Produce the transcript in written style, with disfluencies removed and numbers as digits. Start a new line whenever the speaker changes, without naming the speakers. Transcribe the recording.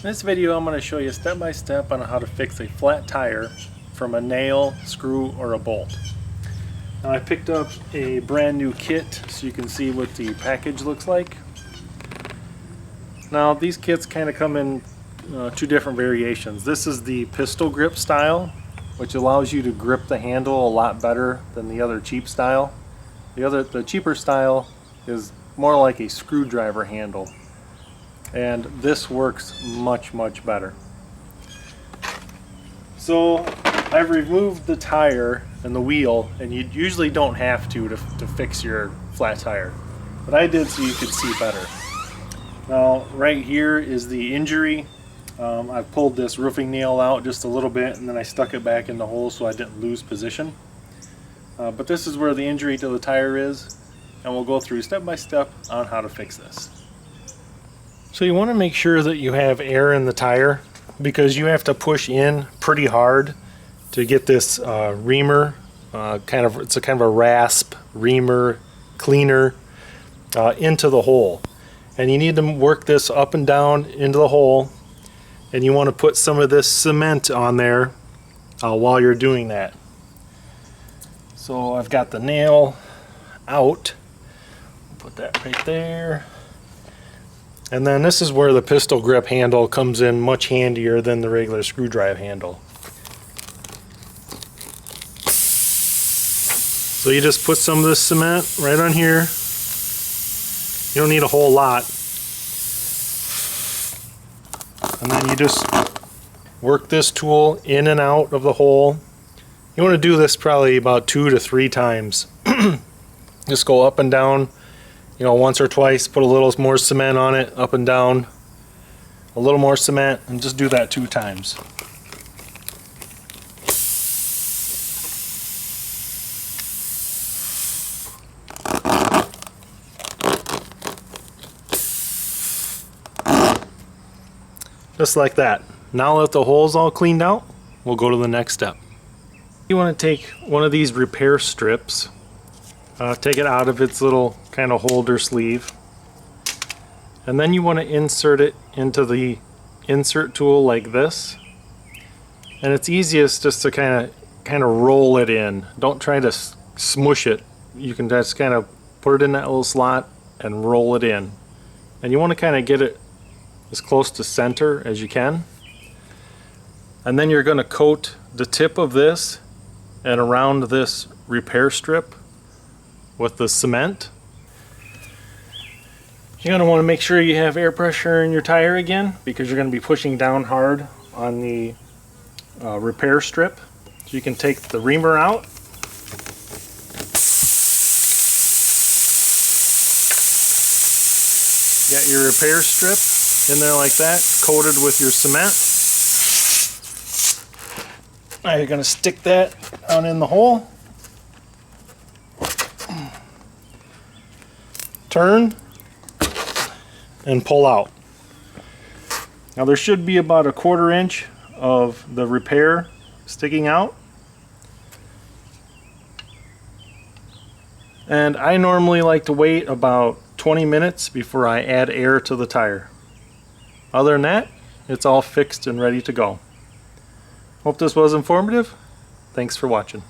In this video I'm going to show you step by step on how to fix a flat tire from a nail, screw, or a bolt. Now I picked up a brand new kit so you can see what the package looks like. Now these kits kind of come in two different variations. This is the pistol grip style, which allows you to grip the handle a lot better than the other cheap style. The cheaper style is more like a screwdriver handle, and this works much better. So I've removed the tire and the wheel, and you usually don't have to fix your flat tire, but I did so you could see better. Now right here is the injury. I've pulled this roofing nail out just a little bit, and then I stuck it back in the hole so I didn't lose position. But this is where the injury to the tire is, and we'll go through step by step on how to fix this. So you want to make sure that you have air in the tire, because you have to push in pretty hard to get this reamer, it's a kind of a rasp reamer cleaner into the hole. And you need to work this up and down into the hole, and you want to put some of this cement on there while you're doing that. So I've got the nail out, put that right there. And then this is where the pistol grip handle comes in much handier than the regular screwdriver handle. So you just put some of this cement right on here. You don't need a whole lot. And then you just work this tool in and out of the hole. You want to do this probably about 2 to 3 times. Just go up and down, once or twice, put a little more cement on it, up and down, a little more cement, and just do that 2 times. Just like that. Now that the hole's all cleaned out, we'll go to the next step. You want to take one of these repair strips, take it out of its little kind of holder sleeve, and then you want to insert it into the insert tool like this. And it's easiest just to kind of roll it in. Don't try to smush it. You can just kind of put it in that little slot and roll it in. And you want to kind of get it as close to center as you can. And then you're going to coat the tip of this and around this repair strip with the cement. You're going to want to make sure you have air pressure in your tire again, because you're going to be pushing down hard on the repair strip. So you can take the reamer out. You got your repair strip in there like that, coated with your cement. Now you're going to stick that on in the hole. Turn and pull out. Now there should be about 1/4 inch of the repair sticking out. And I normally like to wait about 20 minutes before I add air to the tire. Other than that, it's all fixed and ready to go. Hope this was informative. Thanks for watching.